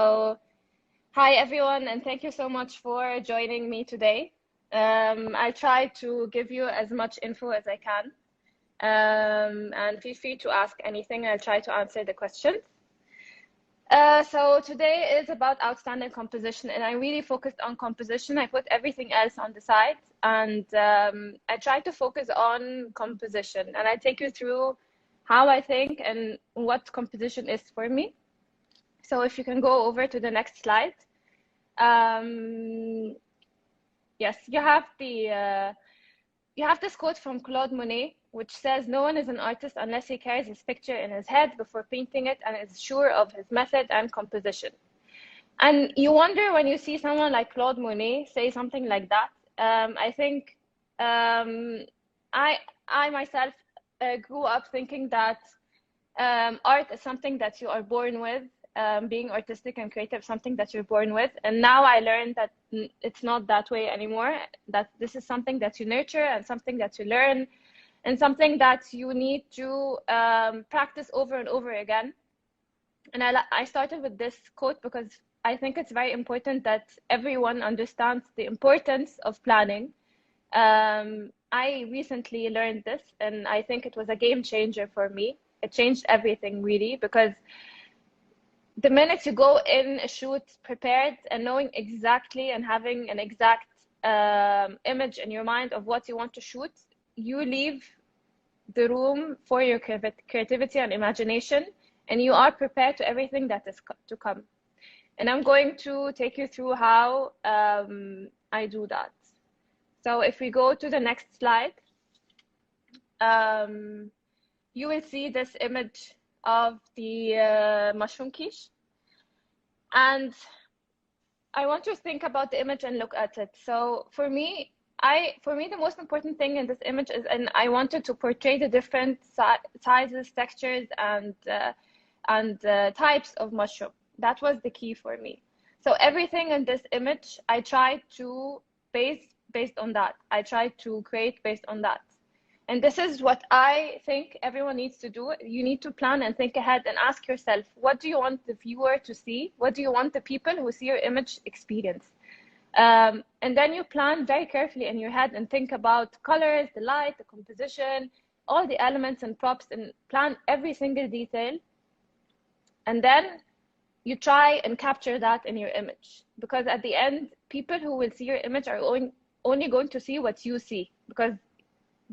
Hi everyone, and thank you so much for joining me today. I try to give you as much info as I can, and feel free to ask anything. I'll try to answer the questions. So today is about outstanding composition, and I really focused on composition. I put everything else on the side, and I try to focus on composition, and I take you through how I think and what composition is for me. So if you can go over to the next slide. Yes, you have this quote from Claude Monet, which says, "No one is an artist unless he carries his picture in his head before painting it and is sure of his method and composition." And you wonder when you see someone like Claude Monet say something like that. I think I myself grew up thinking that art is something that you are born with. Being artistic and creative, something that you're born with. And now I learned that it's not that way anymore, that this is something that you nurture and something that you learn and something that you need to practice over and over again. And I started with this quote because I think it's very important that everyone understands the importance of planning. I recently learned this, and I think it was a game changer for me. It changed everything, really, because the minute you go in a shoot prepared and knowing exactly and having an exact image in your mind of what you want to shoot, you leave the room for your creativity and imagination, and you are prepared to everything that is to come. And I'm going to take you through how I do that. So if we go to the next slide, you will see this image of the mushroom quiche, and I want to think about the image and look at it. So for me, the most important thing in this image is, and I wanted to portray the different sizes, textures, and types of mushroom. That was the key for me. So everything in this image, I tried to based on that. I tried to create based on that. And this is what I think everyone needs to do. You need to plan and think ahead and ask yourself, what do you want the viewer to see? What do you want the people who see your image experience? And then you plan very carefully in your head and think about colors, the light, the composition, all the elements and props, and plan every single detail. And then you try and capture that in your image. Because at the end, people who will see your image are only going to see what you see, because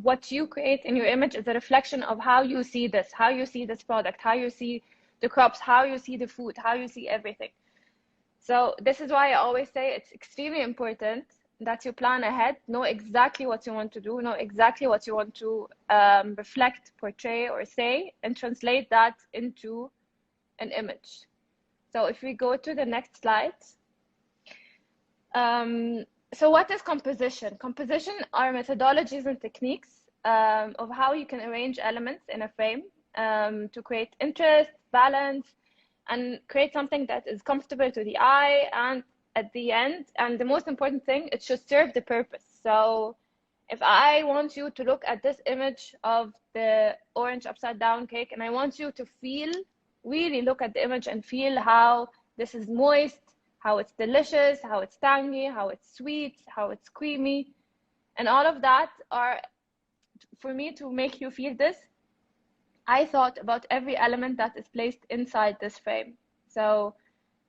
what you create in your image is a reflection of how you see this product, how you see the crops, how you see the food, how you see everything. So this is why I always say it's extremely important that you plan ahead, know exactly what you want to do, know exactly what you want to reflect, portray, or say, and translate that into an image. So if we go to the next slide. So what is composition? Composition are methodologies and techniques of how you can arrange elements in a frame to create interest, balance, and create something that is comfortable to the eye. And at the end, and the most important thing, it should serve the purpose. So if I want you to look at this image of the orange upside down cake, and I want you to really look at the image and feel how this is moist, how it's delicious, how it's tangy, how it's sweet, how it's creamy. And all of that are, for me, to make you feel this, I thought about every element that is placed inside this frame. So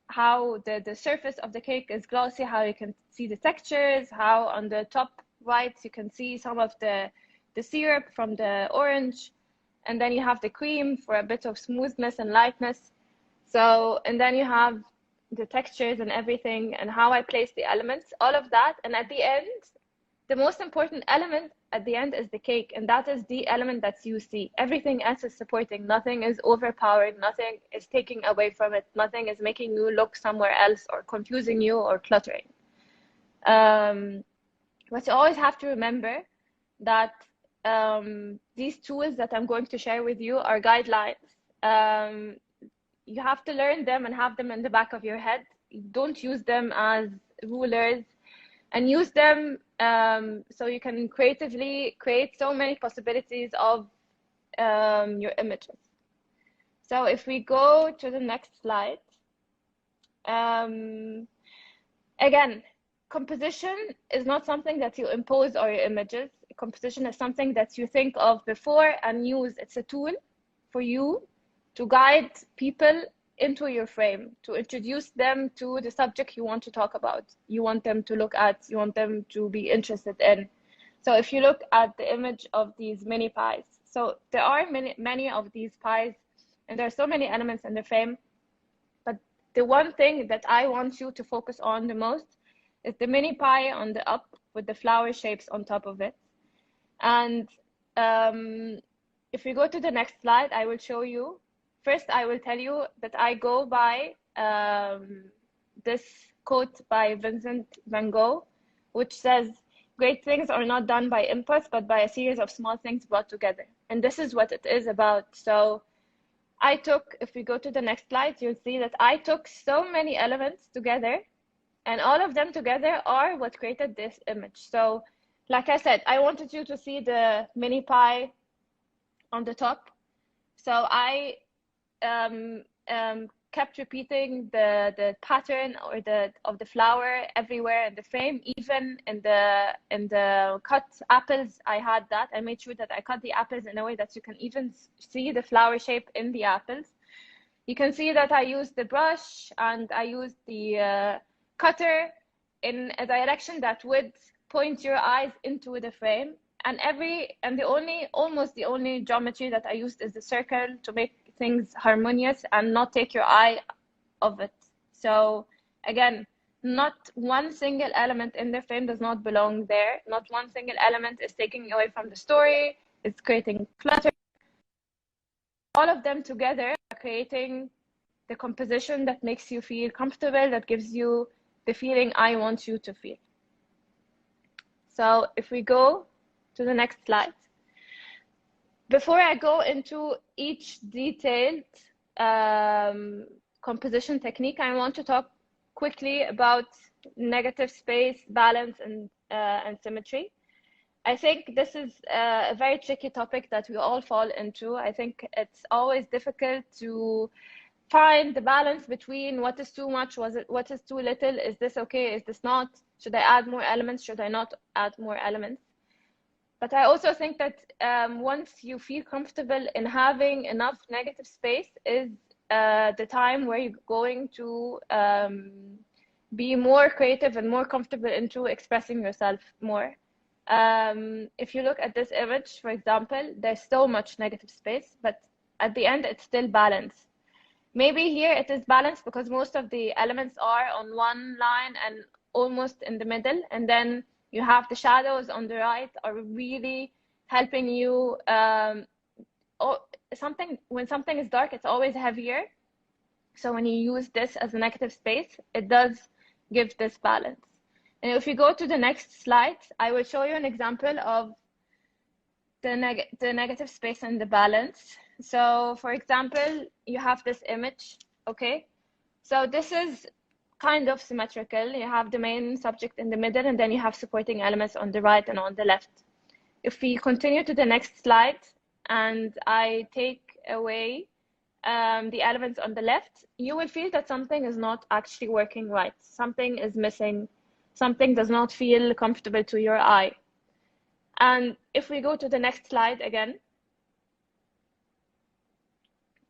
how the surface of the cake is glossy, how you can see the textures, how on the top right you can see some of the syrup from the orange. And then you have the cream for a bit of smoothness and lightness. So, and then you have the textures and everything, and how I place the elements, all of that. And at the end, the most important element at the end is the cake, and that is the element that you see. Everything else is supporting. Nothing is overpowering. Nothing is taking away from it. Nothing is making you look somewhere else or confusing you or cluttering. But you always have to remember that these tools that I'm going to share with you are guidelines. You have to learn them and have them in the back of your head. Don't use them as rulers, and use them so you can creatively create so many possibilities of your images. So if we go to the next slide, Again, composition is not something that you impose on your images. Composition is something that you think of before and use. It's a tool for you to guide people into your frame, to introduce them to the subject you want to talk about, you want them to look at, you want them to be interested in. So if you look at the image of these mini pies, so there are many of these pies, and there are so many elements in the frame, but the one thing that I want you to focus on the most is the mini pie on the up with the flower shapes on top of it. And if we go to the next slide, I will show you. First, I will tell you that I go by this quote by Vincent van Gogh, which says, "Great things are not done by impulse, but by a series of small things brought together." And this is what it is about. So I took, if we go to the next slide, you'll see that I took so many elements together, and all of them together are what created this image. So like I said, I wanted you to see the mini pie on the top. So I kept repeating the pattern or of the flower everywhere in the frame, even in the cut apples. I had that. I made sure that I cut the apples in a way that you can even see the flower shape in the apples. You can see that I used the brush and I used the cutter in a direction that would point your eyes into the frame. And almost the only geometry that I used is the circle to make things harmonious and not take your eye of it. So again, not one single element in the frame does not belong there. Not one single element is taking away from the story. It's creating clutter. All of them together are creating the composition that makes you feel comfortable, that gives you the feeling I want you to feel. So if we go to the next slide. Before I go into each detailed composition technique, I want to talk quickly about negative space, balance, and symmetry. I think this is a very tricky topic that we all fall into. I think it's always difficult to find the balance between what is too much, what is too little, is this okay, is this not, should I add more elements, should I not add more elements? But I also think that once you feel comfortable in having enough negative space is the time where you're going to be more creative and more comfortable into expressing yourself more. If you look at this image, for example, there's so much negative space, but at the end, it's still balanced. Maybe here it is balanced because most of the elements are on one line and almost in the middle, and then you have the shadows on the right are really helping you. When something is dark, it's always heavier. So when you use this as a negative space, it does give this balance. And if you go to the next slide, I will show you an example of the negative space and the balance. So for example, you have this image, okay? So this is kind of symmetrical. You have the main subject in the middle, and then you have supporting elements on the right and on the left. If we continue to the next slide, and I take away the elements on the left, you will feel that something is not actually working right. Something is missing. Something does not feel comfortable to your eye. And if we go to the next slide again,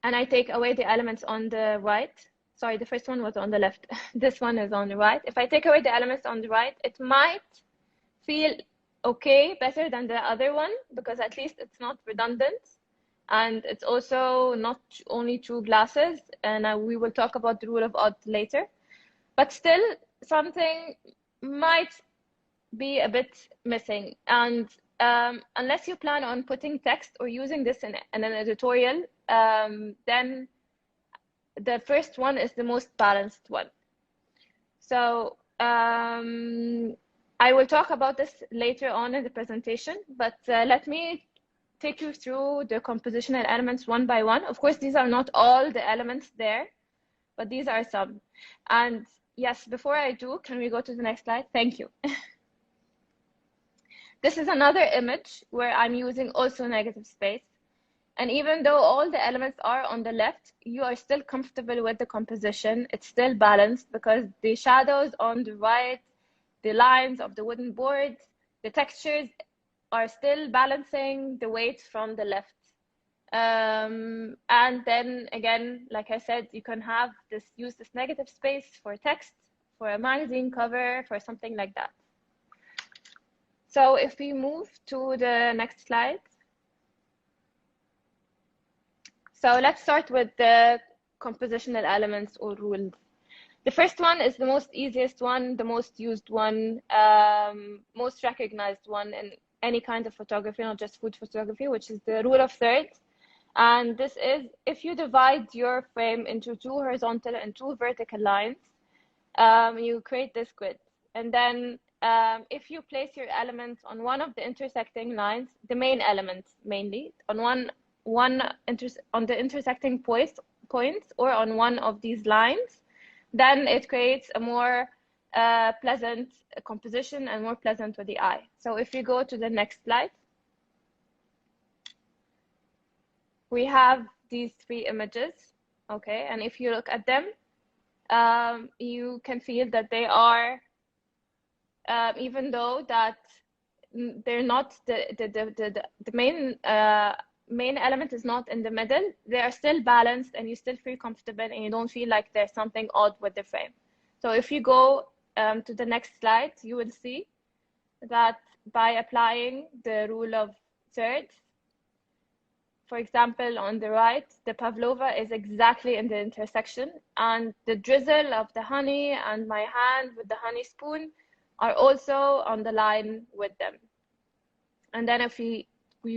and I take away the elements on the right, sorry, the first one was on the left. This one is on the right. If I take away the elements on the right, it might feel okay, better than the other one, because at least it's not redundant. And it's also not only two glasses. And we will talk about the rule of odd later. But still, something might be a bit missing. And unless you plan on putting text or using this in an editorial, then the first one is the most balanced one. So I will talk about this later on in the presentation, but let me take you through the compositional elements one by one. Of course, these are not all the elements there, but these are some. And yes, before I do, can we go to the next slide? Thank you. This is another image where I'm using also negative space. And even though all the elements are on the left, you are still comfortable with the composition. It's still balanced because the shadows on the right, the lines of the wooden board, the textures are still balancing the weight from the left. And then again, like I said, you can have this, use this negative space for text, for a magazine cover, for something like that. So if we move to the next slide. So let's start with the compositional elements or rules. The first one is the most easiest one, the most used one, most recognized one in any kind of photography, not just food photography, which is the rule of thirds. And this is if you divide your frame into 2 horizontal and 2 vertical lines, you create this grid. And then if you place your elements on one of the intersecting lines, the main element mainly, on on the intersecting points or on one of these lines, then it creates a more pleasant composition and more pleasant with the eye. So if you go to the next slide, we have these 3 images, okay? And if you look at them, you can feel that they are, even though that they're not, the main element is not in the middle, they are still balanced and you still feel comfortable and you don't feel like there's something odd with the frame. So if you go to the next slide, you will see that by applying the rule of thirds, for example, on the right, the pavlova is exactly in the intersection, and the drizzle of the honey and my hand with the honey spoon are also on the line with them. And then if we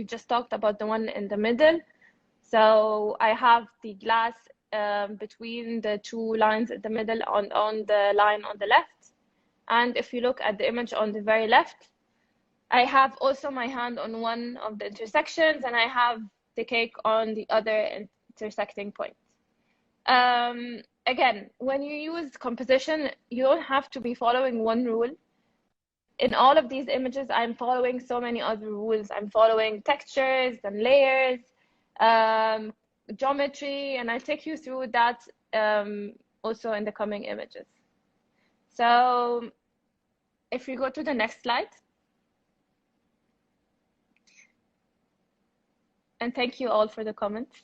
just talked about the one in the middle, so I have the glass between the 2 lines in the middle on the line on the left. And if you look at the image on the very left, I have also my hand on one of the intersections and I have the cake on the other intersecting point. Again, when you use composition, you don't have to be following one rule. In all of these images, I'm following so many other rules. I'm following textures and layers, geometry, and I'll take you through that also in the coming images. So if we go to the next slide. And thank you all for the comments.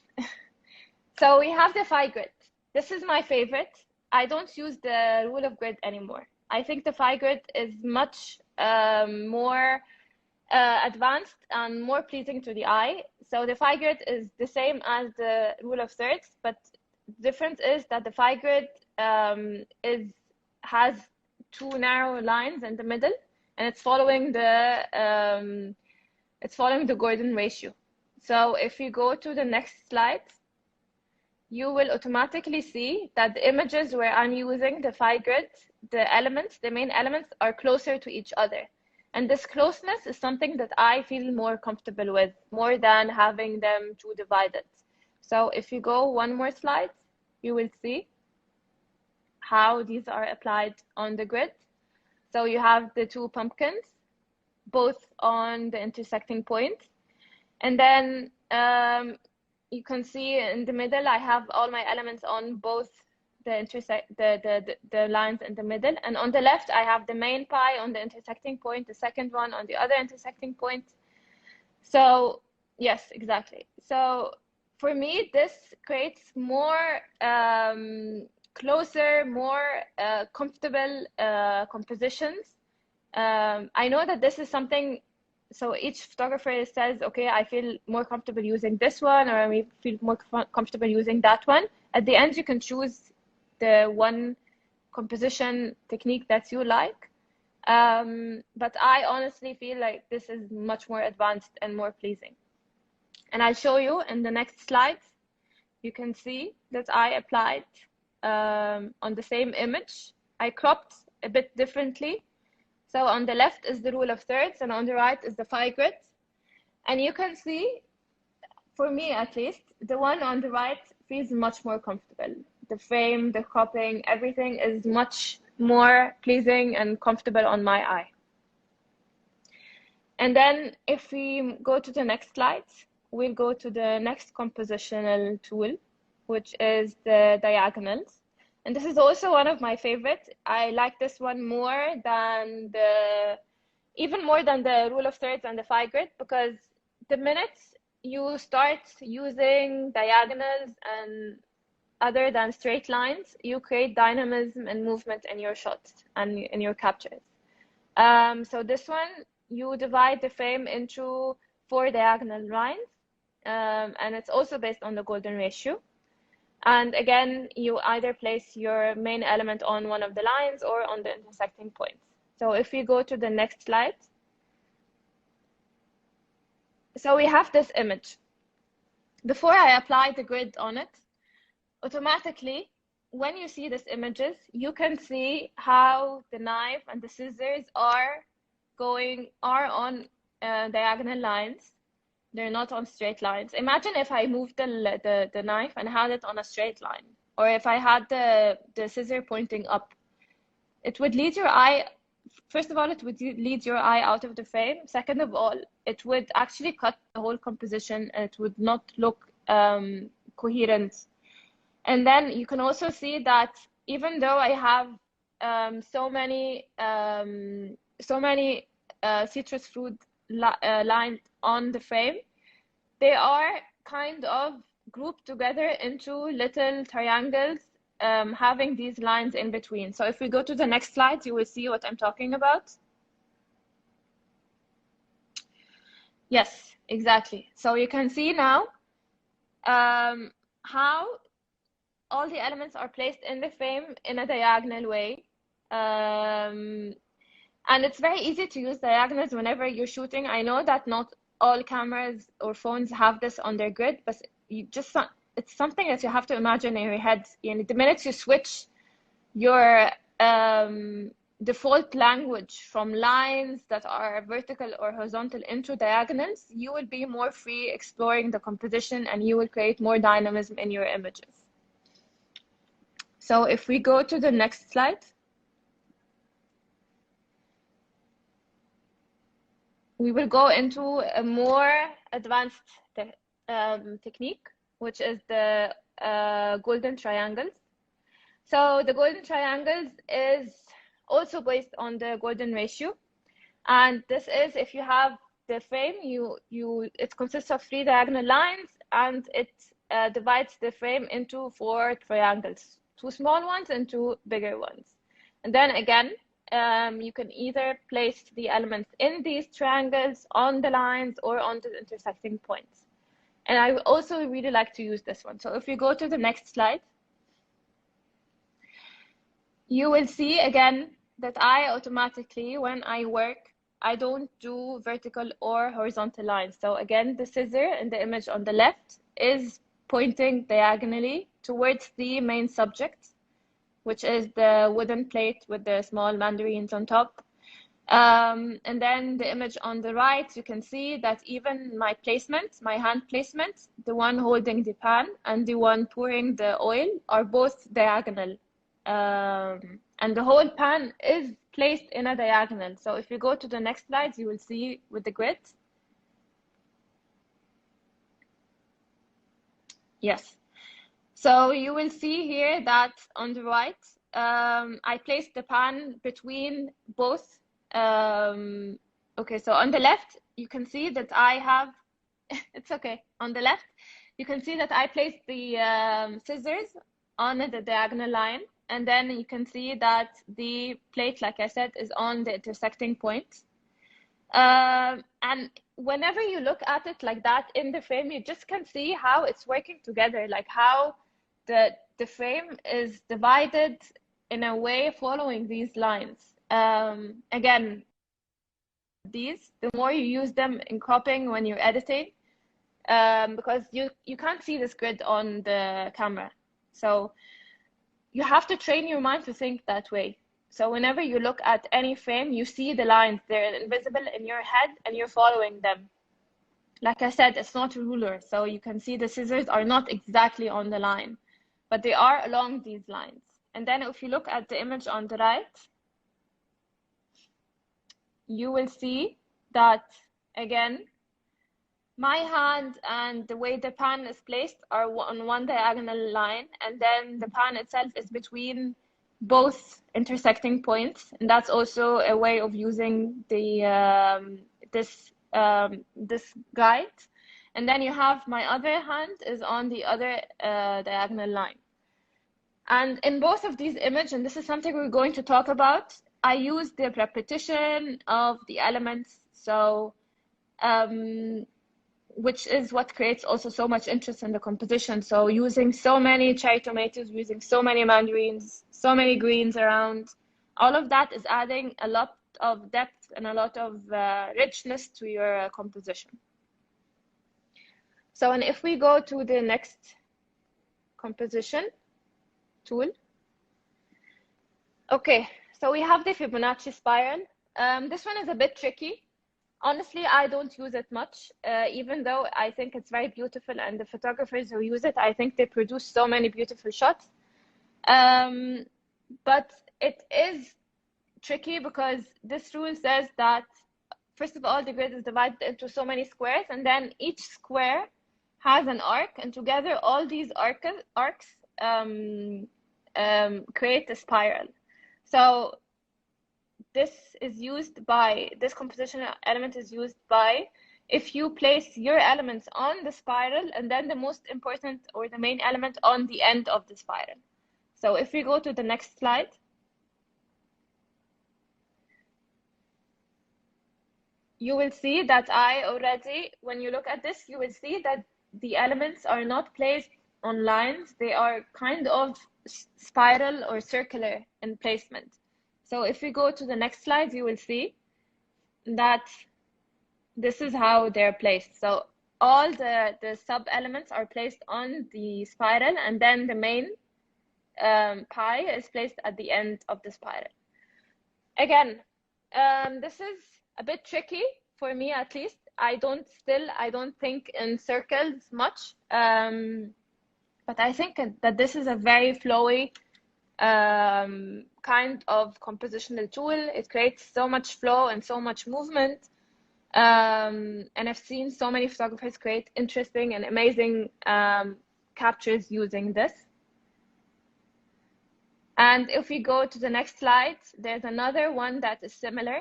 So we have the phi grid. This is my favorite. I don't use the rule of grid anymore. I think the phi grid is much more advanced and more pleasing to the eye. So the phi grid is the same as the rule of thirds, but the difference is that the phi grid has 2 narrow lines in the middle, and it's following the Gordon ratio. So if you go to the next slide, you will automatically see that the images where I'm using the phi grid, the main elements are closer to each other. And this closeness is something that I feel more comfortable with, more than having them 2 divided. So if you go one more slide, you will see how these are applied on the grid. So you have the 2 pumpkins, both on the intersecting point. And then you can see in the middle, I have all my elements on both the lines in the middle. And on the left, I have the main pie on the intersecting point, the second one on the other intersecting point. So yes, exactly. So for me, this creates more closer, more comfortable compositions. I know that this is something, so each photographer says, okay, I feel more comfortable using this one, or I feel more comfortable using that one. At the end, you can choose the one composition technique that you like. But I honestly feel like this is much more advanced and more pleasing. And I'll show you in the next slide. You can see that I applied on the same image. I cropped a bit differently. So on the left is the rule of thirds, and on the right is the phi grid. And you can see, for me at least, the one on the right feels much more comfortable. The frame, the cropping, everything is much more pleasing and comfortable on my eye. And then if we go to the next slide, we'll go to the next compositional tool, which is the diagonals. And this is also one of my favorites. I like this one even more than the rule of thirds and the phi grid, because the minute you start using diagonals and other than straight lines, you create dynamism and movement in your shots and in your captures. So this one, you divide the frame into 4 diagonal lines, and it's also based on the golden ratio. And again, you either place your main element on one of the lines or on the intersecting points. So if we go to the next slide, so we have this image. Before I apply the grid on it, automatically, when you see these images, you can see how the knife and the scissors are on diagonal lines. They're not on straight lines. Imagine if I moved the knife and had it on a straight line, or if I had the scissor pointing up. It would lead your eye, first of all, it would lead your eye out of the frame. Second of all, it would actually cut the whole composition, and it would not look coherent. And then you can also see that even though I have so many citrus fruit lines on the frame, they are kind of grouped together into little triangles, having these lines in between. So if we go to the next slide, you will see what I'm talking about. Yes, exactly. So you can see now how all the elements are placed in the frame in a diagonal way. And it's very easy to use diagonals whenever you're shooting. I know that not all cameras or phones have this on their grid, but it's something that you have to imagine in your head. The minute you switch your default language from lines that are vertical or horizontal into diagonals, you will be more free exploring the composition, and you will create more dynamism in your images. So if we go to the next slide, we will go into a more advanced technique, which is the golden triangles. So the golden triangles is also based on the golden ratio. And this is, if you have the frame, it consists of 3 diagonal lines, and it divides the frame into 4 triangles, 2 small ones and 2 bigger ones. And then again, you can either place the elements in these triangles, on the lines, or on the intersecting points. And I also really like to use this one. So if you go to the next slide, you will see again that I automatically, when I work, I don't do vertical or horizontal lines. So again, the scissor in the image on the left is pointing diagonally towards the main subject, which is the wooden plate with the small mandarins on top. And then the image on the right, you can see that even my placement, my hand placement, the one holding the pan and the one pouring the oil are both diagonal. And the whole pan is placed in a diagonal. So if you go to the next slide, you will see with the grid. Yes. So you will see here that on the right, I placed the pan between both. Okay, so on the left, you can see that I have, it's okay. On the left, you can see that I placed the scissors on the diagonal line. And then you can see that the plate, like I said, is on the intersecting point. And whenever you look at it like that in the frame, you just can see how it's working together, like how the frame is divided in a way following these lines. Again, the more you use them in cropping when you're editing, because you can't see this grid on the camera. So you have to train your mind to think that way. So whenever you look at any frame, you see the lines, they're invisible in your head and you're following them. Like I said, it's not a ruler. So you can see the scissors are not exactly on the line, but they are along these lines. And then if you look at the image on the right, you will see that, again, my hand and the way the pan is placed are on one diagonal line, and then the pan itself is between both intersecting points, and that's also a way of using the this guide. And then you have my other hand is on the other diagonal line. And in both of these images, and this is something we're going to talk about, I use the repetition of the elements, so which is what creates also so much interest in the composition. So using so many cherry tomatoes, using so many mandarins, so many greens around, all of that is adding a lot of depth and a lot of richness to your composition. So, and if we go to the next composition tool. Okay, so we have the Fibonacci spiral. This one is a bit tricky. Honestly, I don't use it much, even though I think it's very beautiful, and the photographers who use it, I think they produce so many beautiful shots. But it is tricky because this rule says that, first of all, the grid is divided into so many squares, and then each square has an arc, and together all these arcs create a spiral. So this composition element is used by if you place your elements on the spiral, and then the most important or the main element on the end of the spiral. So if we go to the next slide, you will see that when you look at this, you will see that the elements are not placed on lines. They are kind of spiral or circular in placement. So if we go to the next slide, you will see that this is how they're placed. So all the sub-elements are placed on the spiral, and then the main pie is placed at the end of the spiral. Again, this is a bit tricky for me, at least. I don't think in circles much, but I think that this is a very flowy kind of compositional tool. It creates so much flow and so much movement, and I've seen so many photographers create interesting and amazing captures using this. And if we go to the next slide, there's another one that is similar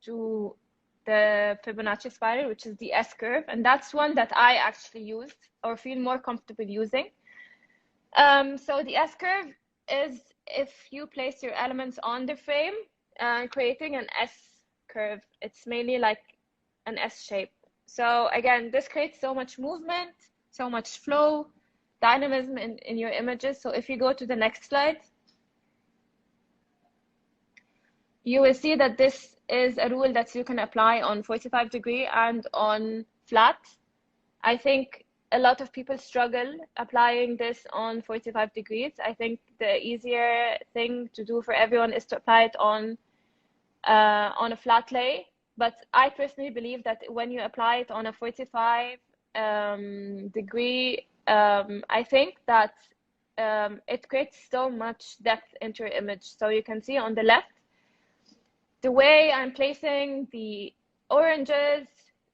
to the Fibonacci spiral, which is the S-curve, and that's one that I actually used or feel more comfortable using. So the S-curve is if you place your elements on the frame, creating an S-curve. It's mainly like an S shape. So again, this creates so much movement, so much flow, dynamism in your images. So if you go to the next slide, you will see that this is a rule that you can apply on 45-degree and on flat. I think a lot of people struggle applying this on 45 degrees. I think the easier thing to do for everyone is to apply it on a flat lay. But I personally believe that when you apply it on a 45 degree, I think that it creates so much depth into your image. So you can see on the left, the way I'm placing the oranges,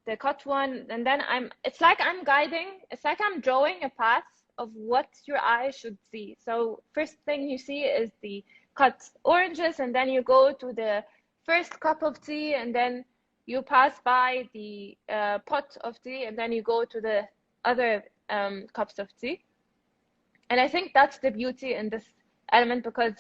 the cut one, and then it's like I'm drawing a path of what your eye should see. So first thing you see is the cut oranges, and then you go to the first cup of tea, and then you pass by the pot of tea, and then you go to the other cups of tea. And I think that's the beauty in this element, because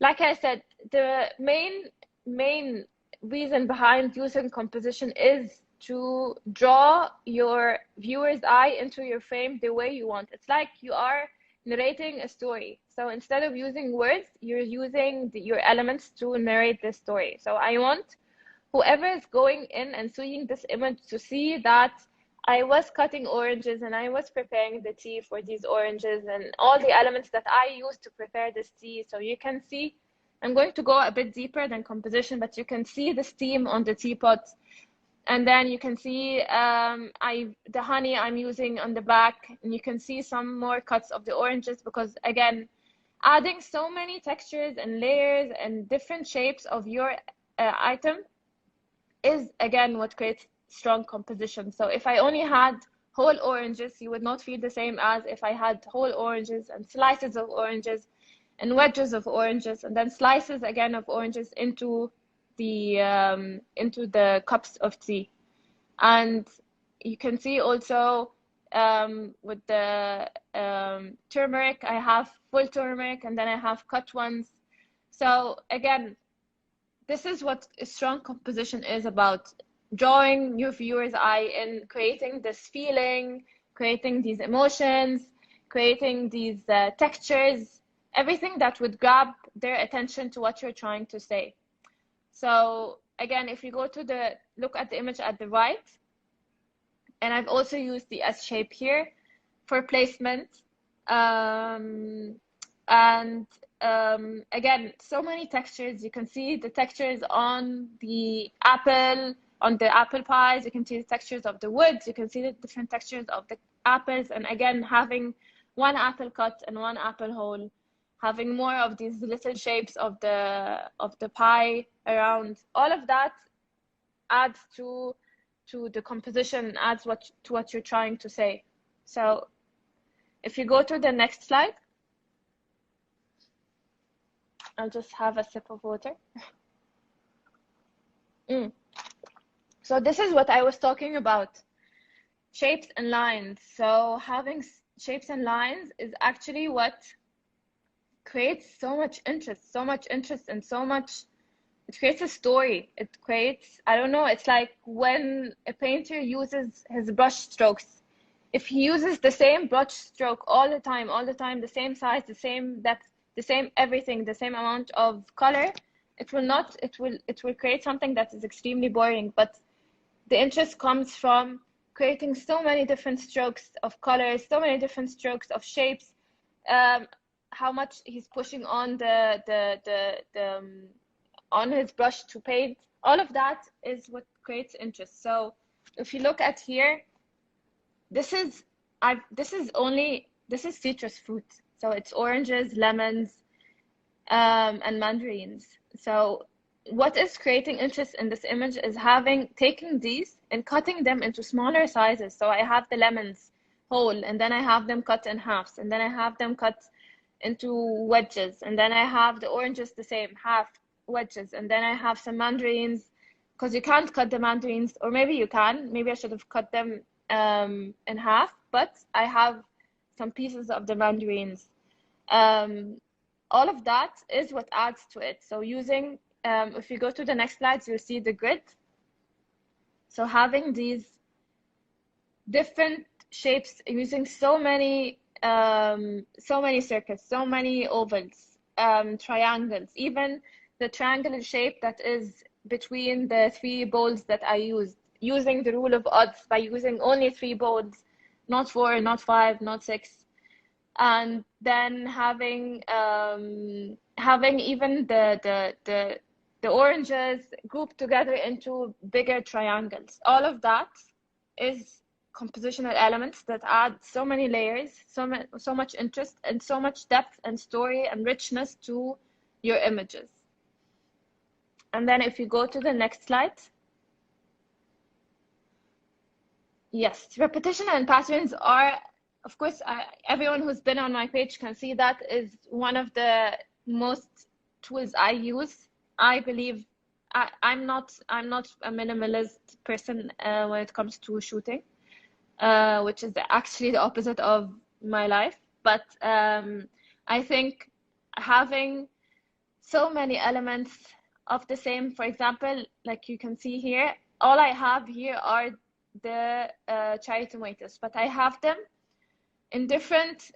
like I said, the main reason behind using composition is to draw your viewer's eye into your frame the way you want. It's like you are narrating a story. So instead of using words, you're using your elements to narrate the story. So I want whoever is going in and seeing this image to see that I was cutting oranges and I was preparing the tea for these oranges and all the elements that I used to prepare this tea. So you can see, I'm going to go a bit deeper than composition, but you can see the steam on the teapot. And then you can see the honey I'm using on the back, and you can see some more cuts of the oranges, because again, adding so many textures and layers and different shapes of your item is again what creates strong composition. So if I only had whole oranges, you would not feel the same as if I had whole oranges and slices of oranges and wedges of oranges and then slices again of oranges into the cups of tea. And you can see also with the turmeric, I have full turmeric and then I have cut ones. So again, this is what a strong composition is about: drawing your viewer's eye in, creating this feeling, creating these emotions, creating these textures, everything that would grab their attention to what you're trying to say. So again, if you go to look at the image at the right, and I've also used the S shape here for placement. Again, so many textures. You can see the textures on the apple pies. You can see the textures of the woods. You can see the different textures of the apples. And again, having one apple cut and one apple whole, having more of these little shapes of the pie around. All of that adds to the composition, adds to what you're trying to say. So if you go to the next slide, I'll just have a sip of water. So this is what I was talking about, shapes and lines. So having shapes and lines is actually what creates so much interest and so much, it creates a story. It creates, I don't know, it's like when a painter uses his brush strokes. If he uses the same brush stroke all the time, the same size, the same depth, the same everything, the same amount of color, it will create something that is extremely boring. But the interest comes from creating so many different strokes of colors, so many different strokes of shapes, how much he's pushing on on his brush to paint. All of that is what creates interest. So if you look at here, this is citrus fruit. So it's oranges, lemons, and mandarins. So what is creating interest in this image is taking these and cutting them into smaller sizes. So I have the lemons whole, and then I have them cut in halves, and then I have them cut into wedges, and then I have the oranges the same, half wedges, and then I have some mandarins, because you can't cut the mandarins, or maybe you can. Maybe I should have cut them in half, but I have some pieces of the mandarins. All of that is what adds to it. So using, if you go to the next slides, you'll see the grid. So having these different shapes, using so many circles, so many ovals, triangles, even the triangular shape that is between the 3 bowls that I used, using the rule of odds by using only 3 bowls, not 4, not 5, not 6. And then having even the oranges grouped together into bigger triangles. All of that is compositional elements that add so many layers, so much interest, and so much depth and story and richness to your images. And then if you go to the next slide. Yes, repetition and patterns are, of course, everyone who's been on my page can see that is one of the most tools I use. I believe I'm not a minimalist person when it comes to shooting, which is actually the opposite of my life. But I think having so many elements of the same, for example, like you can see here, all I have here are the cherry tomatoes, but I have them in different,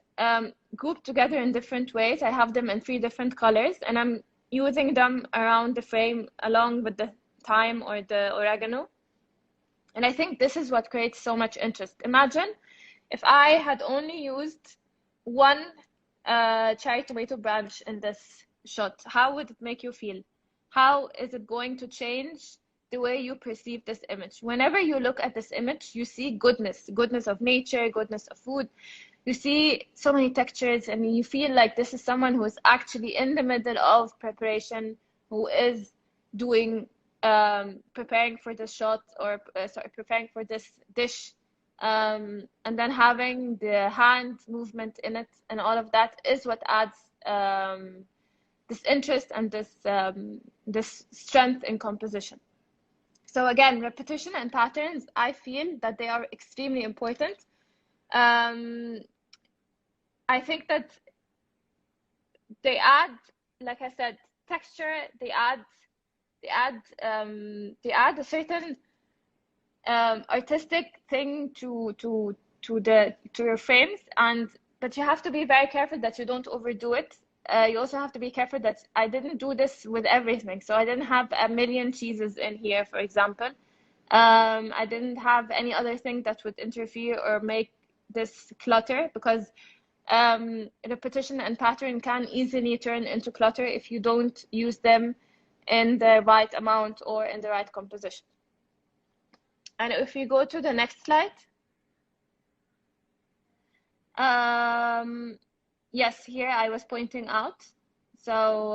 grouped together in different ways. I have them in 3 different colors, and I'm using them around the frame along with the thyme or the oregano. And I think this is what creates so much interest. Imagine if I had only used 1 cherry tomato branch in this shot. How would it make you feel? How is it going to change the way you perceive this image? Whenever you look at this image, you see goodness of nature, goodness of food. You see so many textures, and you feel like this is someone who is actually in the middle of preparation, who is doing preparing for this shot, or sorry, preparing for this dish, and then having the hand movement in it and all of that is what adds this interest and this strength in composition. So again, repetition and patterns, I feel that they are extremely important. I think that they add, like I said, texture. They add a certain artistic thing to your frames, but you have to be very careful that you don't overdo it. You also have to be careful that I didn't do this with everything. So I didn't have a million cheeses in here, for example. I didn't have any other thing that would interfere or make this clutter, because repetition and pattern can easily turn into clutter if you don't use them in the right amount or in the right composition. And if you go to the next slide, yes, here I was pointing out. So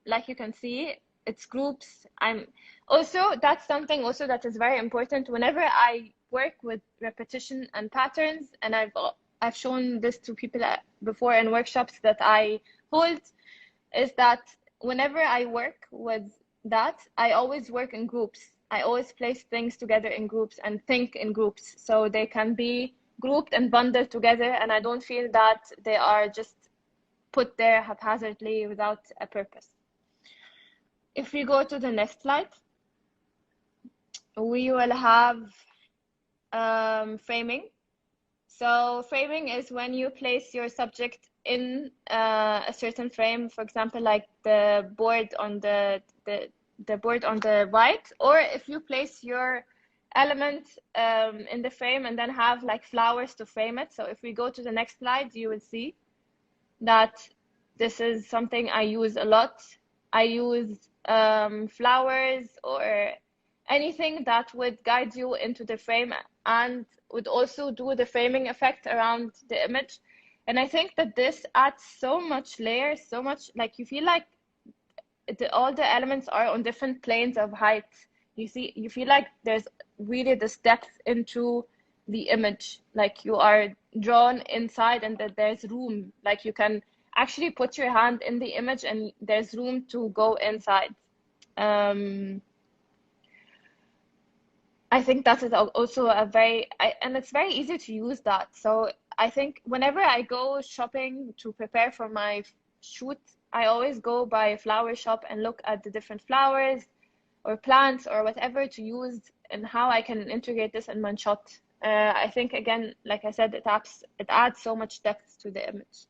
like you can see, it's groups. That's something also that is very important whenever I work with repetition and patterns, and I've shown this to people before in workshops that I hold, is that whenever I work with that, I always work in groups. I always place things together in groups and think in groups, so they can be grouped and bundled together, and I don't feel that they are just put there haphazardly without a purpose. If we go to the next slide, we will have framing. So framing is when you place your subject in a certain frame, for example, like the board on the board on the right, or if you place your element in the frame and then have like flowers to frame it. So if we go to the next slide, you will see that this is something I use a lot. I use flowers or anything that would guide you into the frame and would also do the framing effect around the image. And I think that this adds so much layers, so much, like you feel like all the elements are on different planes of height. You feel like there's really this depth into the image, like you are drawn inside and that there's room, like you can actually put your hand in the image and there's room to go inside. I think that is also and it's very easy to use that. So I think whenever I go shopping to prepare for my shoot, I always go by a flower shop and look at the different flowers or plants or whatever to use and how I can integrate this in my shot. I think, again, like I said, it adds so much depth to the image.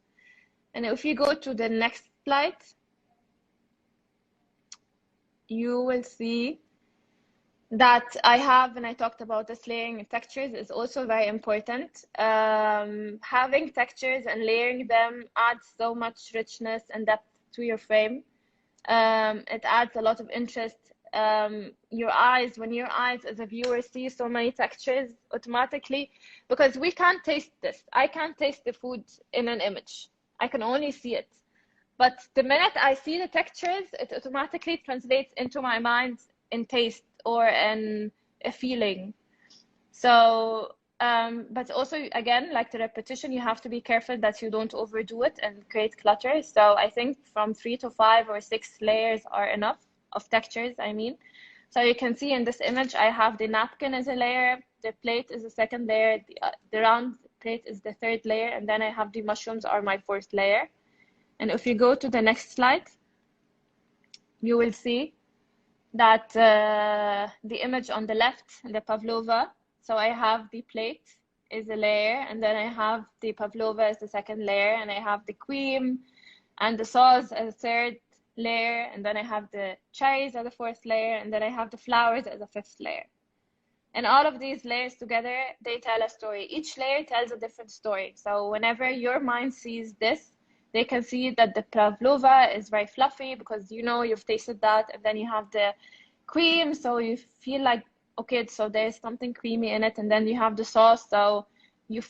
And if you go to the next slide, you will see that I have, and I talked about this, layering and textures is also very important. Having textures and layering them adds so much richness and depth to your frame. It adds a lot of interest. When your eyes as a viewer see so many textures automatically, because we can't taste this. I can't taste the food in an image. I can only see it. But the minute I see the textures, it automatically translates into my mind in taste or in a feeling. So, but also, again, like the repetition, you have to be careful that you don't overdo it and create clutter. So I think from 3 to 5 or 6 layers are enough of textures, I mean. So you can see in this image, I have the napkin as a layer, the plate is the second layer, the round plate is the third layer, and then I have the mushrooms are my fourth layer. And if you go to the next slide, you will see that the image on the left, the pavlova, so I have the plate is a layer, and then I have the pavlova as the second layer, and I have the cream and the sauce as a third layer, and then I have the cherries as the fourth layer, and then I have the flowers as a fifth layer. And all of these layers together, they tell a story. Each layer tells a different story. So whenever your mind sees this, they can see that the pavlova is very fluffy because you've tasted that, and then you have the cream, so you feel like, okay, so there's something creamy in it, and then you have the sauce, so you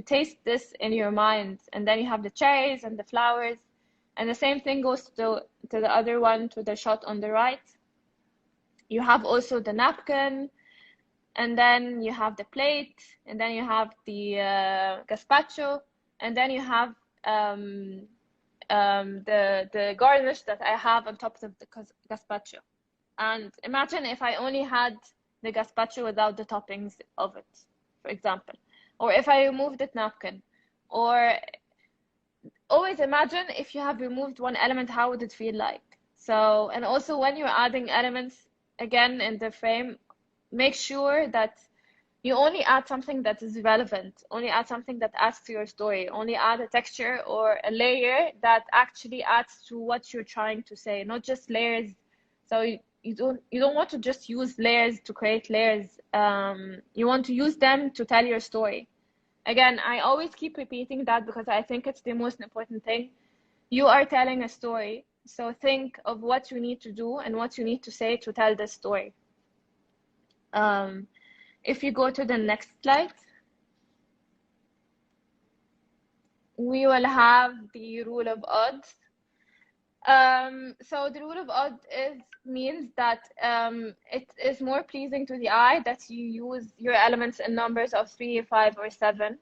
taste this in your mind, and then you have the cherries and the flowers, and the same thing goes to the other one, to the shot on the right. you have also the napkin, and then you have the plate, and then you have the gazpacho, and then you have the garnish that I have on top of the gazpacho. And imagine if I only had the gazpacho without the toppings of it, for example, or if I removed the napkin, or always imagine if you have removed one element, how would it feel like? So, and also when you're adding elements again in the frame, make sure that you only add something that is relevant, only add something that adds to your story, only add a texture or a layer that actually adds to what you're trying to say, not just layers. So you don't want to just use layers to create layers. You want to use them to tell your story. Again, I always keep repeating that because I think it's the most important thing. You are telling a story, so think of what you need to do and what you need to say to tell the story. If you go to the next slide, we will have the rule of odds. So the rule of odds means that it is more pleasing to the eye that you use your elements in numbers of 3, 5, or 7.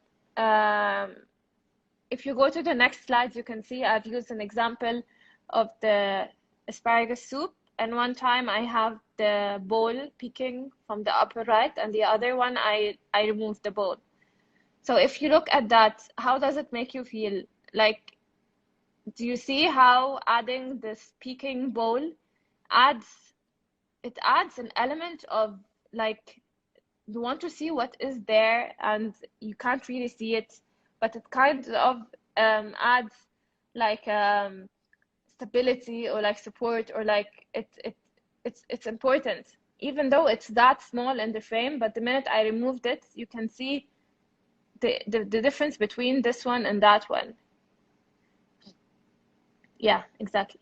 If you go to the next slide, you can see I've used an example of the asparagus soup. And one time I have the bowl peeking from the upper right, and the other one I removed the bowl. So if you look at that, how does it make you feel? Like, do you see how adding this peeking bowl adds an element of, like, you want to see what is there and you can't really see it, but it kind of adds like stability or like support, or like it's important, even though it's that small in the frame. But the minute I removed it, you can see the difference between this one and that one. Yeah, exactly.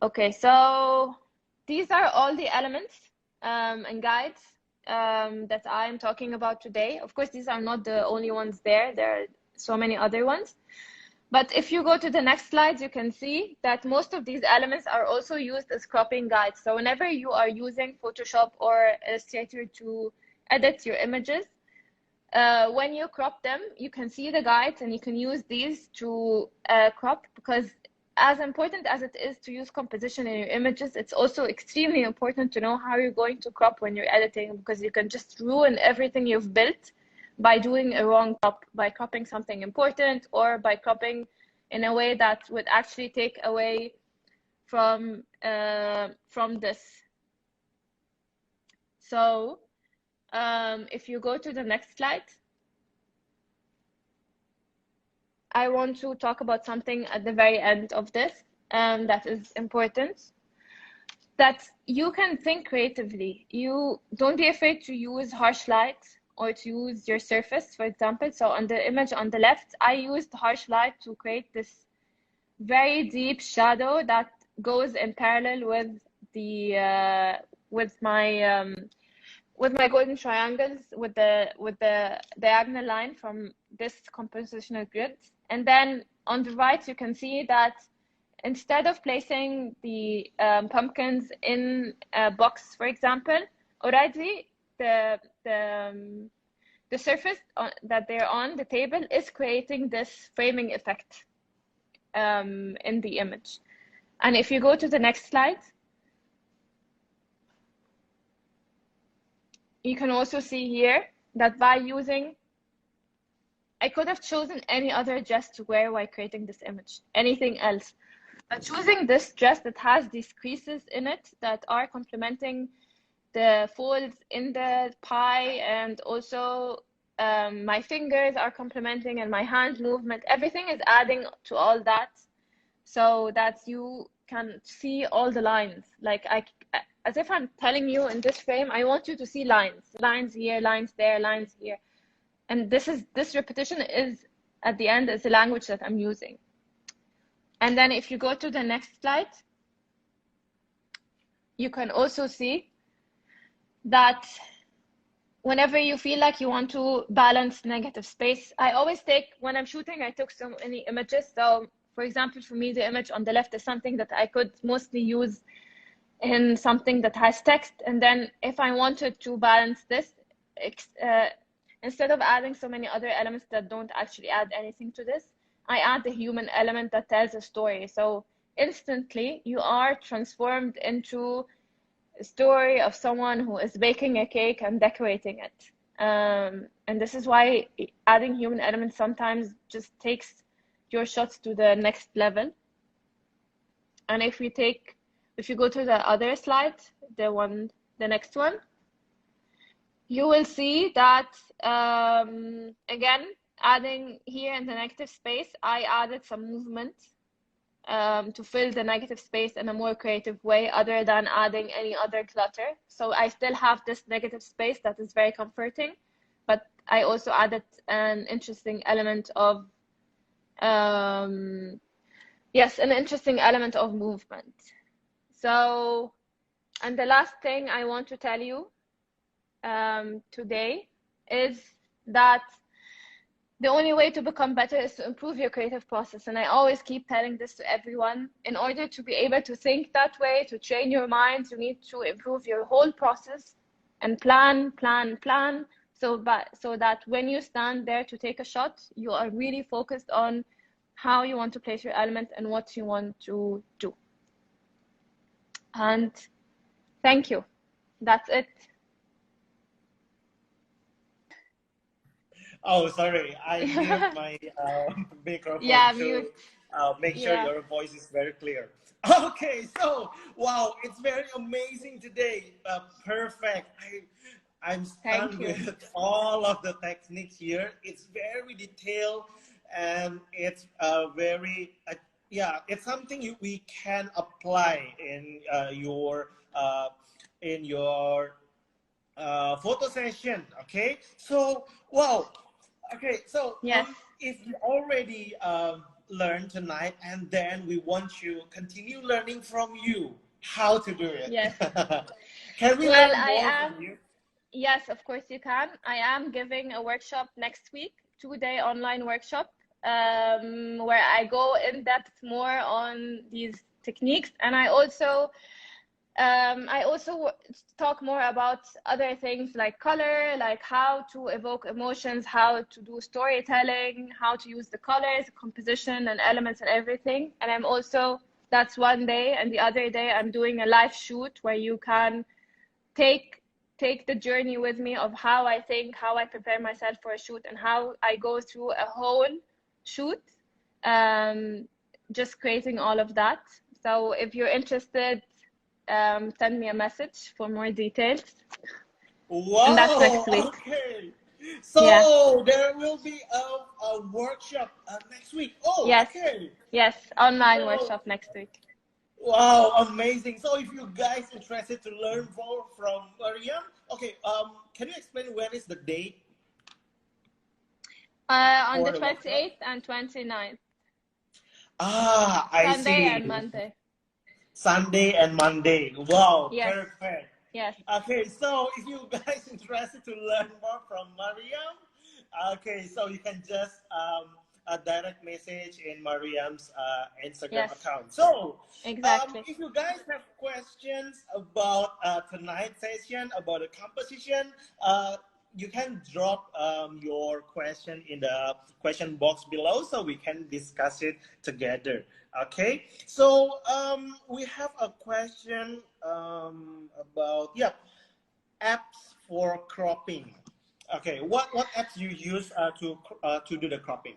Okay, so these are all the elements and guides that I'm talking about today. Of course, these are not the only ones there. There are so many other ones. But if you go to the next slides, you can see that most of these elements are also used as cropping guides. So whenever you are using Photoshop or Illustrator to edit your images, when you crop them, you can see the guides and you can use these to crop, because as important as it is to use composition in your images, it's also extremely important to know how you're going to crop when you're editing, because you can just ruin everything you've built by doing a wrong crop, by cropping something important, or by cropping in a way that would actually take away from this. So if you go to the next slide, I want to talk about something at the very end of this that is important, that you can think creatively. You don't be afraid to use harsh light or to use your surface, for example. So on the image on the left, I used harsh light to create this very deep shadow that goes in parallel with the with my golden triangles, with the diagonal line from this compositional grid. And then on the right, you can see that instead of placing the pumpkins in a box, for example, already the surface that they're on, the table, is creating this framing effect in the image. And if you go to the next slide, you can also see here that by using, I could have chosen any other dress to wear while creating this image, anything else. But choosing this dress that has these creases in it that are complementing the folds in the pie, and also my fingers are complementing, and my hand movement, everything is adding to all that, so that you can see all the lines. Like as if I'm telling you in this frame, I want you to see lines here, lines there, lines here. And this repetition is, at the end, is the language that I'm using. And then if you go to the next slide, you can also see that whenever you feel like you want to balance negative space, I always when I'm shooting, I took so many images. So for example, for me, the image on the left is something that I could mostly use in something that has text. And then if I wanted to balance this, instead of adding so many other elements that don't actually add anything to this, I add the human element that tells a story. So instantly you are transformed into a story of someone who is baking a cake and decorating it. And this is why adding human elements sometimes just takes your shots to the next level. And if you go to the other slide, the next one, you will see that, again, adding here in the negative space, I added some movement to fill the negative space in a more creative way, other than adding any other clutter. So I still have this negative space that is very comforting, but I also added an interesting element of, yes, an interesting element of movement. So, and the last thing I want to tell you today is that the only way to become better is to improve your creative process. And I always keep telling this to everyone. In order to be able to think that way, to train your mind, you need to improve your whole process and plan, so that when you stand there to take a shot, you are really focused on how you want to place your element and what you want to do. And thank you. That's it. Oh, sorry. I mute my microphone Yeah, to mute. make sure Yeah. your voice is very clear. Okay, so wow, it's very amazing today. Perfect. I'm Thank stunned you. with all of the techniques here. It's very detailed, and it's very yeah. It's something we can apply in your photo session. Okay, so wow. Okay, so Yes. if you already learned tonight, and then we want to continue learning from you how to do it. Yes. Can we Well, learn more from you? yes, of course you can. I am giving a workshop next week, 2-day online workshop, where I go in depth more on these techniques. And I also talk more about other things like color, like how to evoke emotions, how to do storytelling, how to use the colors, composition, and elements and everything. And that's one day. And the other day, I'm doing a live shoot where you can take the journey with me of how I think, how I prepare myself for a shoot, and how I go through a whole shoot, just creating all of that. So if you're interested, send me a message for more details. And that's Wow, next week. okay. Yeah. So there will be a workshop next week. Oh, Yes. okay. Yes. Online So, workshop next week. wow, amazing. So if you guys interested to learn more from Mariam, okay, can you explain when is the date On for the the workshop? 28th and 29th. Ah, I Sunday and see. Monday. Sunday and Monday. Wow, Yes. perfect. Yes. Okay, so if you guys interested to learn more from Mariam, okay, so you can just a direct message in Mariam's Instagram Yes. account. So Exactly. if you guys have questions about tonight's session, about the composition, you can drop your question in the question box below so we can discuss it together. Okay, so we have a question about apps for cropping. Okay, what apps you use to do the cropping?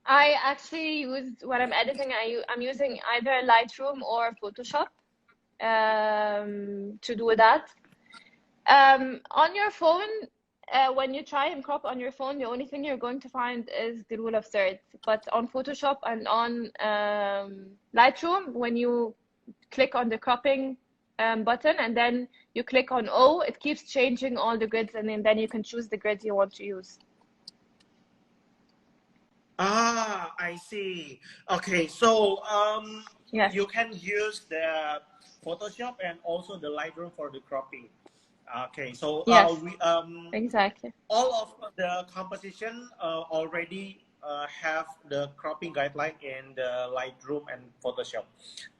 I actually when I'm editing, I'm using either Lightroom or Photoshop to do that. On your phone, when you try and crop on your phone, the only thing you're going to find is the rule of thirds. But on Photoshop and on Lightroom, when you click on the cropping button and then you click on O, it keeps changing all the grids, and then you can choose the grids you want to use. Ah, I see. Okay, so Yes. you can use the Photoshop and also the Lightroom for the cropping. Okay, so Yes, we exactly. all of the composition already have the cropping guideline in the Lightroom and Photoshop.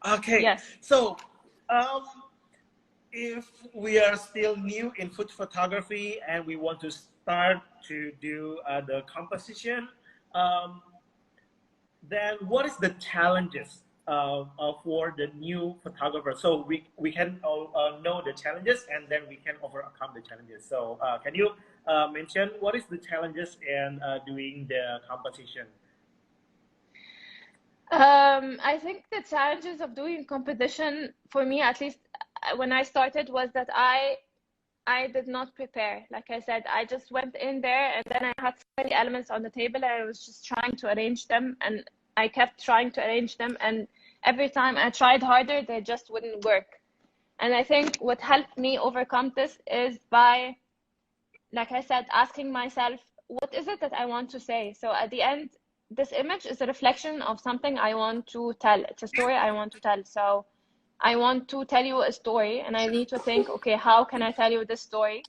Okay, Yes. so um, if we are still new in food photography and we want to start to do the composition, um, then what is the challenges for the new photographer? So we can know the challenges and then we can overcome the challenges. So can you mention what is the challenges in doing the composition? I think the challenges of doing composition for me, at least when I started, was that I did not prepare. Like I said, I just went in there and then I had so many elements on the table and I was just trying to arrange them and I kept trying to arrange them and every time I tried harder, they just wouldn't work. And I think what helped me overcome this is by, like I said, asking myself, what is it that I want to say? So at the end, this image is a reflection of something I want to tell. It's a story I want to tell. So I want to tell you a story and I need to think, okay, how can I tell you this story?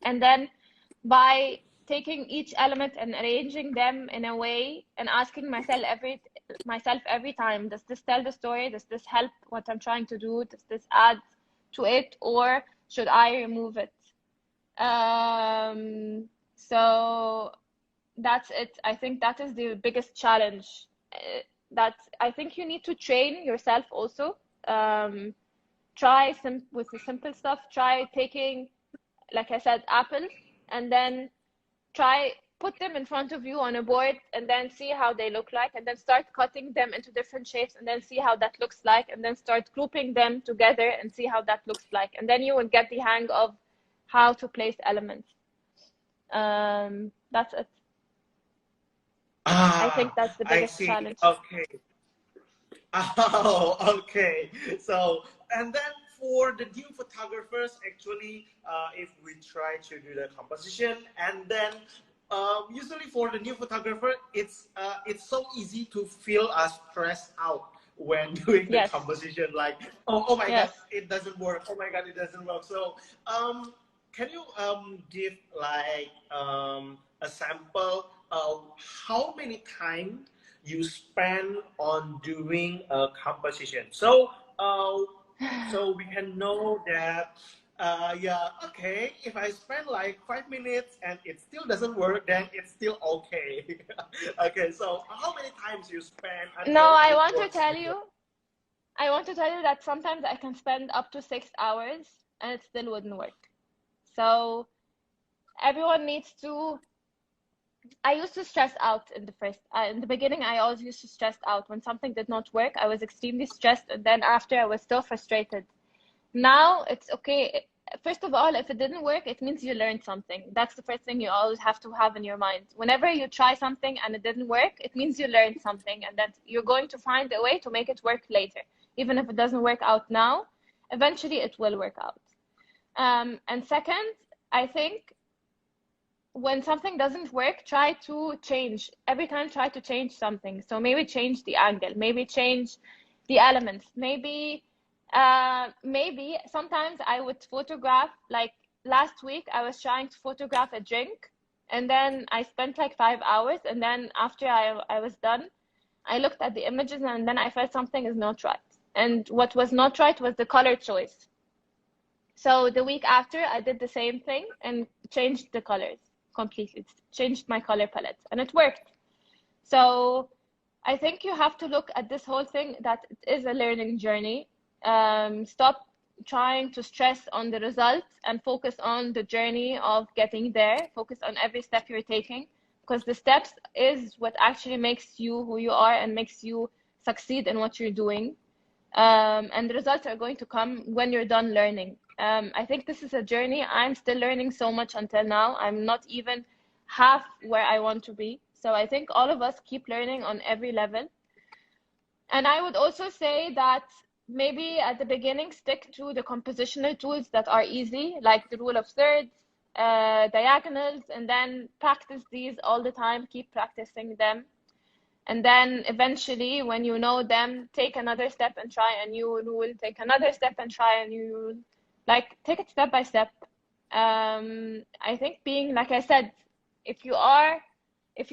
And then by taking each element and arranging them in a way and asking myself every time, does this tell the story? Does this help what I'm trying to do? Does this add to it or should I remove it? So that's it. I think that is the biggest challenge. That I think you need to train yourself also. Try with the simple stuff. Try taking, like I said, apples, and then put them in front of you on a board, and then see how they look like, and then start cutting them into different shapes, and then see how that looks like, and then start grouping them together and see how that looks like, and then you will get the hang of how to place elements. That's it. I think that's the I biggest see. challenge. Okay. Oh, okay. So, and then for the new photographers, actually, if we try to do the composition, and then usually for the new photographer, it's so easy to feel stressed out when doing the Yes. composition. Like, oh my Yes. God, it doesn't work. Oh my God, it doesn't work. So, can you give like a sample of how many times you spend on doing a composition? So so we can know that yeah, okay, if I spend like 5 minutes and it still doesn't work, then it's still okay. Okay, so how many times you spend No, until it works? I want to tell you that sometimes I can spend up to 6 hours and it still wouldn't work. So everyone needs to. I used to stress out in the beginning. I always used to stress out when something did not work. I was extremely stressed, and then after I was so frustrated. Now it's okay. First of all, if it didn't work, it means you learned something. That's the first thing you always have to have in your mind. Whenever you try something and it didn't work, it means you learned something, and that you're going to find a way to make it work later. Even if it doesn't work out now, eventually it will work out. And second, I think when something doesn't work, try to change. Every time, try to change something. So maybe change the angle, maybe change the elements, maybe sometimes I would photograph, like last week, I was trying to photograph a drink, and then I spent like 5 hours, and then after I was done, I looked at the images, and then I felt something is not right. And what was not right was the color choice. So the week after, I did the same thing and changed the colors completely, changed my color palette, and it worked. So I think you have to look at this whole thing that it is a learning journey. Stop trying to stress on the results and focus on the journey of getting there. Focus on every step you're taking, because the steps is what actually makes you who you are and makes you succeed in what you're doing. And the results are going to come when you're done learning. I think this is a journey. I'm still learning so much until now. I'm not even half where I want to be. So I think all of us keep learning on every level. And I would also say that maybe at the beginning, stick to the compositional tools that are easy, like the rule of thirds, diagonals, and then practice these all the time. Keep practicing them. And then eventually, when you know them, take another step and try a new rule. Take another step and try a new rule. Like, take it step by step. I think being, like I said, if you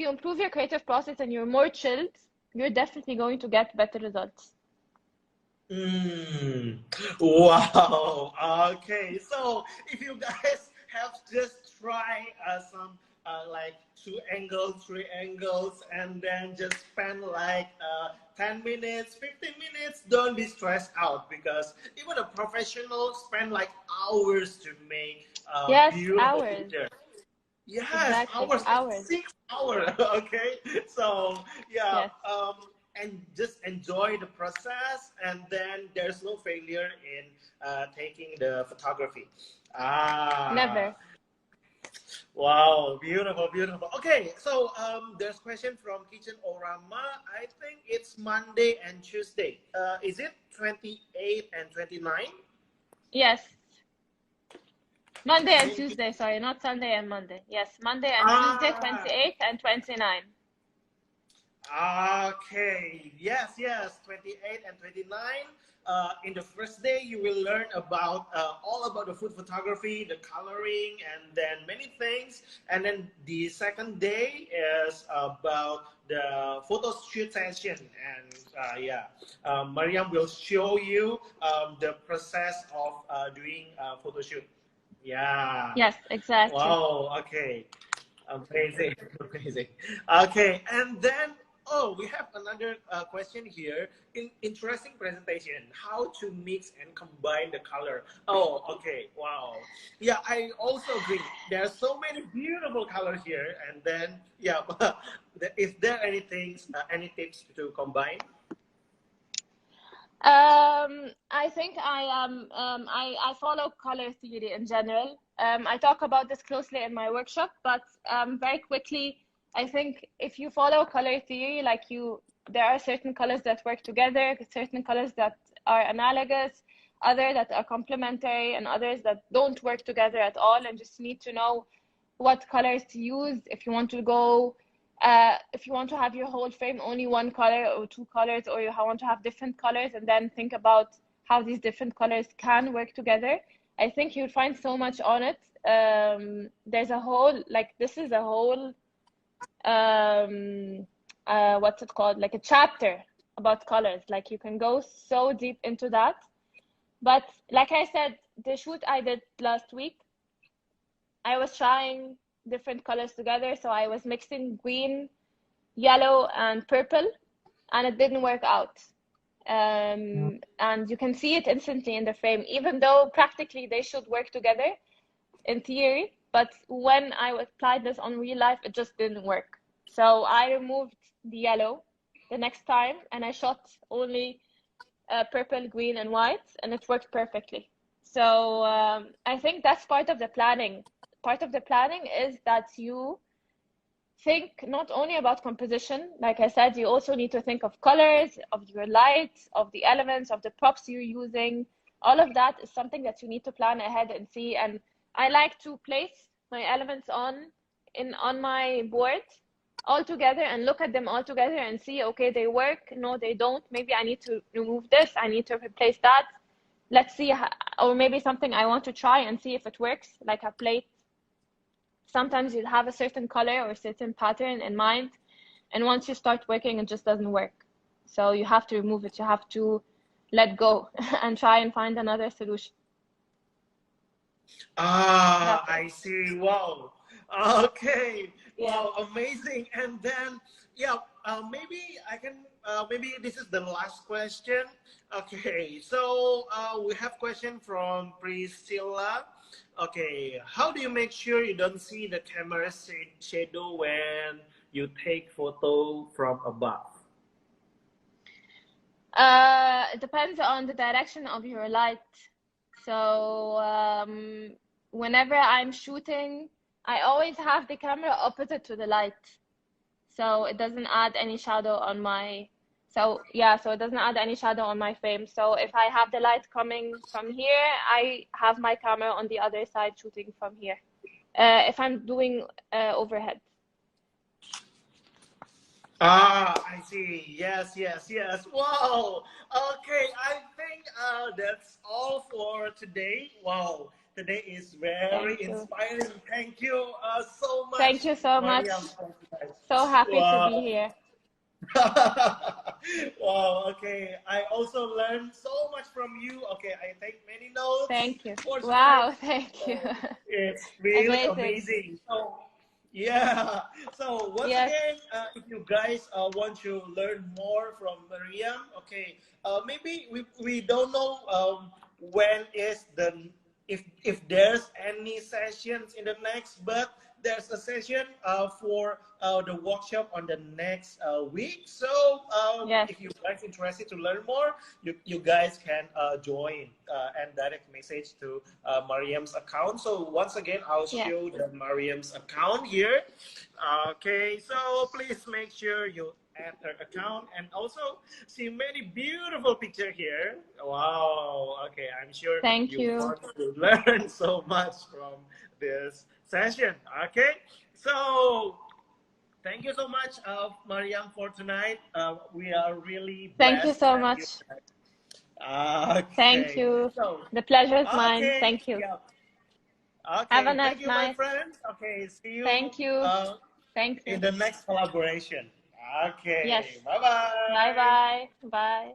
improve your creative process and you're more chilled, you're definitely going to get better results. Mm. Wow. Okay. So if you guys have just try some like two angles, three angles, and then just spend like 10 minutes, 15 minutes, don't be stressed out because even a professional spend like hours to make a Yes, beautiful hours. picture. Yes, Exactly, hours, like hours. 6 hours. Okay, so yeah, Yes, and just enjoy the process, and then there's no failure in taking the photography. Ah, never. wow, beautiful, beautiful. Okay, so there's question from Kitchen Orama. I think it's Monday and Tuesday. Is it 28 and 29? Yes, Monday and 20. Tuesday. Sorry, not Sunday and Monday. Yes, Monday and Tuesday, Ah, 28 and 29. okay. Yes, yes. 28 and 29. In the first day, you will learn about all about the food photography, the coloring, and then many things. And then the second day is about the photo shoot session. And yeah, Mariam will show you the process of doing photo shoot. Yeah. Yes, exactly. Wow. Okay. Amazing, amazing. Okay, and then we have another question here. Interesting presentation. How to mix and combine the color. Oh, okay. Wow. Yeah, I also agree. There are so many beautiful colors here, and then yeah, is there anything, any tips to combine? I think I follow color theory in general. I talk about this closely in my workshop, but very quickly, I think if you follow color theory, there are certain colors that work together, certain colors that are analogous, other that are complementary, and others that don't work together at all, and just need to know what colors to use if you want to go if you want to have your whole frame only one color or two colors, or you want to have different colors, and then think about how these different colors can work together. I think you'll find so much on it. There's a whole, like, this is a whole, um, what's it called? Like a chapter about colors. Like, you can go so deep into that. But like I said, the shoot I did last week, I was trying different colors together. So I was mixing green, yellow, and purple, and it didn't work out. And you can see it instantly in the frame, even though practically they should work together in theory. But when I applied this on real life, it just didn't work. So I removed the yellow the next time, and I shot only purple, green, and white, and it worked perfectly. So I think that's part of the planning. Part of the planning is that you think not only about composition, like I said, you also need to think of colors, of your lights, of the elements, of the props you're using. All of that is something that you need to plan ahead and see. And I like to place my elements on my board all together and look at them all together and see, okay, they work, no, they don't. Maybe I need to remove this, I need to replace that. Let's see, or maybe something I want to try and see if it works, like a plate. Sometimes you have a certain color or a certain pattern in mind, and once you start working, it just doesn't work. So you have to remove it. You have to let go and try and find another solution. Ah, That's it. I see. Wow. Okay. Yes. Wow. Amazing. And then, yeah, maybe I can, maybe this is the last question. Okay. So we have question from Priscilla. Okay. How do you make sure you don't see the camera shadow when you take photo from above? It depends on the direction of your light. So whenever I'm shooting, I always have the camera opposite to the light. So it doesn't add any shadow on my, so yeah, so it doesn't add any shadow on my frame. So if I have the light coming from here, I have my camera on the other side shooting from here. If I'm doing overhead. Ah, I see. Yes, yes, yes. Wow. Okay, I think that's all for today. Wow, today is very Thank you. inspiring. Thank you so Thank much, you so much. Mariam. Thank you, guys. So happy to be Wow. here. Wow, okay. I also learned so much from you. Okay, I take many notes Thank you. for tonight. Wow, thank you. So it's really Amazing. amazing. So, yeah. So, once Yes, again, if you guys want to learn more from Mariam, okay, maybe we don't know when is the if there's any sessions in the next, but there's a session for the workshop on the next week. So yes, if you guys interested to learn more, you guys can join and direct message to Mariam's account. So once again, I'll yes. show the Mariam's account here. Okay, so please make sure you add her account and also see many beautiful picture here. Wow. Okay, I'm sure Thank you you. want to learn so much from this session. Okay, so thank you so much, Mariam, for tonight. We are really Thank you blessed to so have you. much. Thank Okay, you. so The pleasure is mine. okay, Thank you. yeah, Have a okay. nice Thank you, my night. friend. Okay, see you Thank you. Thank in you. the next collaboration. Yes. Okay, bye Bye bye. bye. Bye.